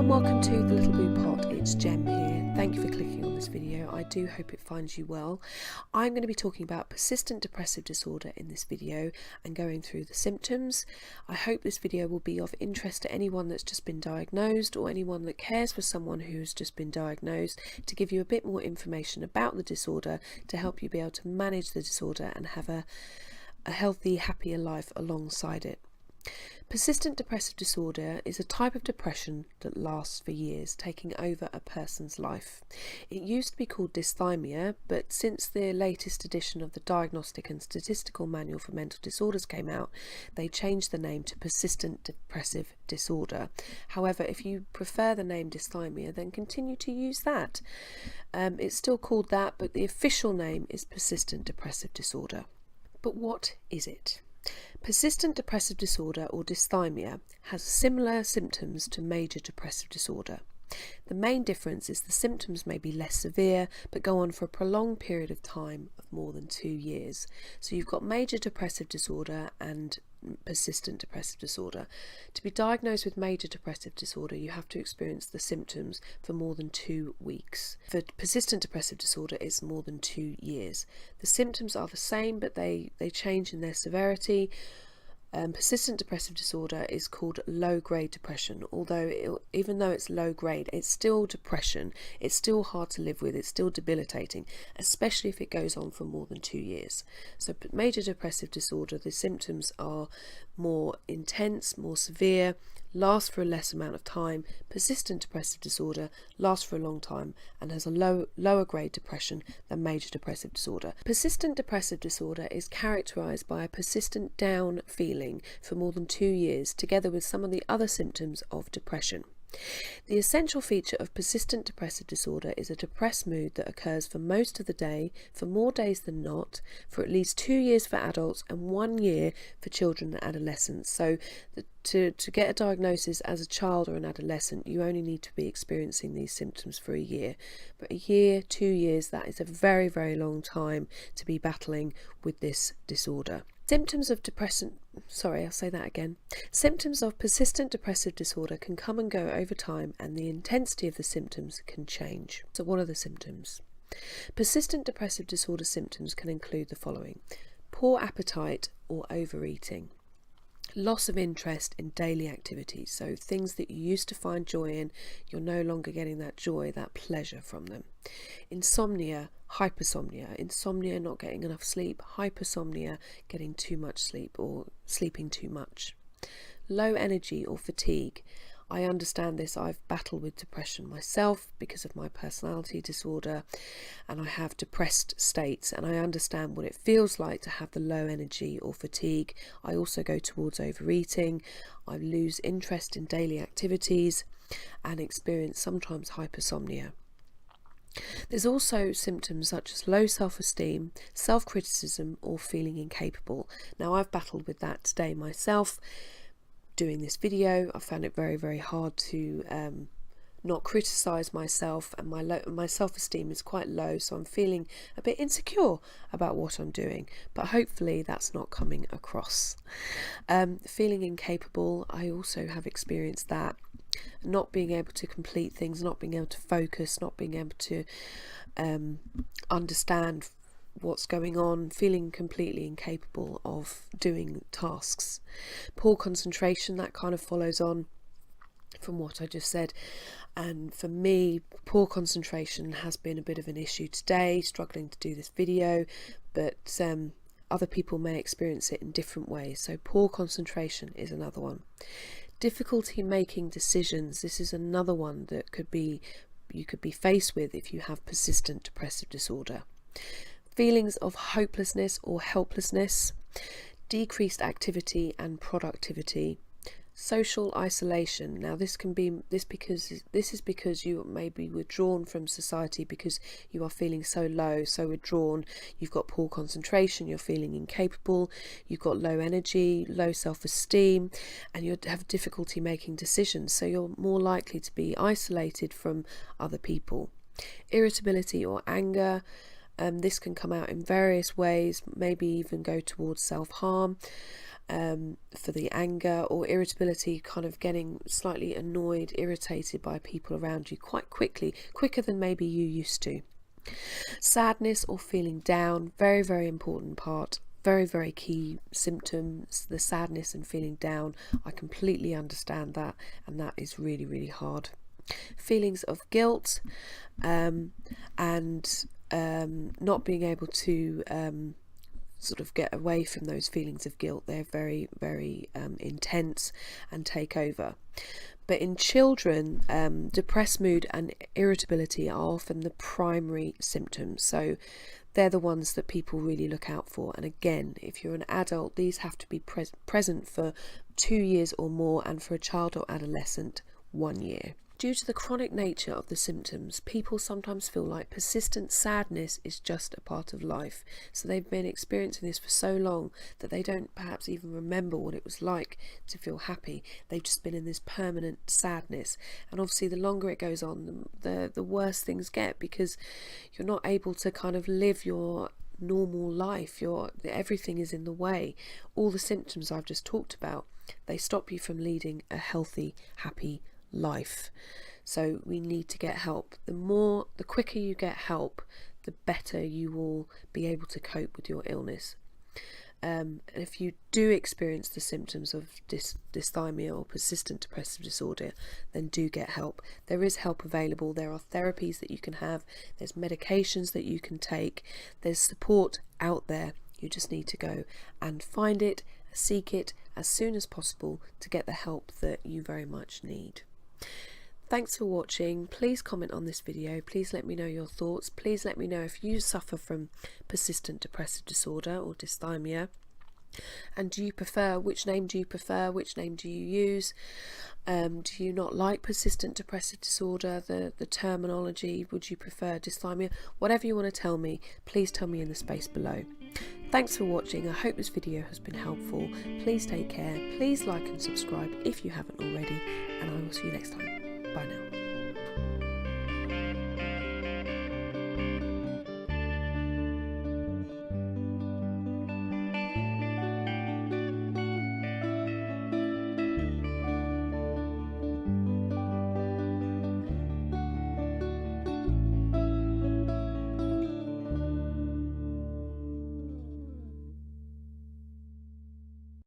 and welcome to the Little Blue Pod. It's Jem here. Thank you for clicking on this video. I do hope it finds you well. I'm going to be talking about persistent depressive disorder in this video and going through the symptoms. I hope this video will be of interest to anyone that's just been diagnosed or anyone that cares for someone who's just been diagnosed, to give you a bit more information about the disorder to help you be able to manage the disorder and have a healthy, happier life alongside it. Persistent depressive disorder is a type of depression that lasts for years, taking over a person's life. It used to be called dysthymia, but since the latest edition of the Diagnostic and Statistical Manual for Mental Disorders came out, they changed the name to Persistent Depressive Disorder. However, if you prefer the name dysthymia, then continue to use that. It's still called that, but the official name is Persistent Depressive Disorder. But what is it? Persistent depressive disorder, or dysthymia, has similar symptoms to major depressive disorder. The main difference is the symptoms may be less severe but go on for a prolonged period of time of more than 2 years. So you've got major depressive disorder and persistent depressive disorder. To be diagnosed with major depressive disorder, you have to experience the symptoms for more than 2 weeks. For persistent depressive disorder, it's more than 2 years. The symptoms are the same, but they change in their severity. Persistent depressive disorder is called low-grade depression, although even though it's low-grade, it's still depression. It's still hard to live with. It's still debilitating, especially if it goes on for more than 2 years. So major depressive disorder, the symptoms are more intense, more severe, last for a less amount of time. Persistent depressive disorder lasts for a long time and has a lower grade depression than major depressive disorder. Persistent depressive disorder is characterized by a persistent down feeling for more than 2 years, together with some of the other symptoms of depression. The essential feature of persistent depressive disorder is a depressed mood that occurs for most of the day, for more days than not, for at least 2 years for adults and 1 year for children and adolescents. So to get a diagnosis as a child or an adolescent, you only need to be experiencing these symptoms for a year. But a year, 2 years, that is a very, very long time to be battling with this disorder. Symptoms of Symptoms of persistent depressive disorder can come and go over time, and the intensity of the symptoms can change. So what are the symptoms? Persistent depressive disorder symptoms can include the following: poor appetite or overeating, loss of interest in daily activities, so things that you used to find joy in, you're no longer getting that joy, that pleasure from them. Insomnia, hypersomnia, insomnia, not getting enough sleep, hypersomnia, getting too much sleep or sleeping too much. Low energy or fatigue. I understand this. I've battled with depression myself because of my personality disorder, and I have depressed states, and I understand what it feels like to have the low energy or fatigue. I also go towards overeating. I lose interest in daily activities and experience sometimes hypersomnia. There's also symptoms such as low self-esteem, self-criticism, or feeling incapable. Now, I've battled with that today myself. Doing this video, I found it very, very hard to not criticize myself, and my self-esteem is quite low, so I'm feeling a bit insecure about what I'm doing, but hopefully that's not coming across. Feeling incapable, I also have experienced that. Not being able to complete things, not being able to focus, not being able to understand what's going on, feeling completely incapable of doing tasks. Poor concentration, that kind of follows on from what I just said, and for me, poor concentration has been a bit of an issue today, struggling to do this video, but other people may experience it in different ways. So poor concentration is another one. Difficulty making decisions, this is another one that you could be faced with if you have persistent depressive disorder. Feelings of hopelessness or helplessness, decreased activity and productivity, social isolation. Now this is because you may be withdrawn from society because you are feeling so low, so withdrawn. You've got poor concentration, you're feeling incapable, you've got low energy, low self-esteem, and you have difficulty making decisions, so you're more likely to be isolated from other people. Irritability or anger, this can come out in various ways, maybe even go towards self-harm. for the anger or irritability, kind of getting slightly annoyed, irritated by people around you quite quickly, quicker than maybe you used to. Sadness or feeling down, very, very important part. Very, very key symptoms, the sadness and feeling down. I completely understand that, and that is really, really hard. Feelings of guilt and not being able to sort of get away from those feelings of guilt. They're very, very intense and take over. But in children, depressed mood and irritability are often the primary symptoms. So they're the ones that people really look out for. And again, if you're an adult, these have to be present for 2 years or more, and for a child or adolescent, 1 year. Due to the chronic nature of the symptoms, people sometimes feel like persistent sadness is just a part of life. So they've been experiencing this for so long that they don't perhaps even remember what it was like to feel happy. They've just been in this permanent sadness. And obviously the longer it goes on, the worse things get, because you're not able to kind of live your normal life. Everything is in the way. All the symptoms I've just talked about, they stop you from leading a healthy, happy life. So we need to get help. The quicker you get help, the better you will be able to cope with your illness. And if you do experience the symptoms of dysthymia or persistent depressive disorder, then do get help. There is help available. There are therapies that you can have. There's medications that you can take. There's support out there. You just need to go and find it, seek it as soon as possible to get the help that you very much need. Thanks for watching. Please comment on this video. Please let me know your thoughts. Please let me know if you suffer from persistent depressive disorder or dysthymia. And which name do you prefer? Which name do you use? Do you not like persistent depressive disorder, the terminology? Would you prefer dysthymia? Whatever you want to tell me, please tell me in the space below. Thanks for watching. I hope this video has been helpful. Please take care. Please like and subscribe if you haven't already, and I will see you next time. Bye now.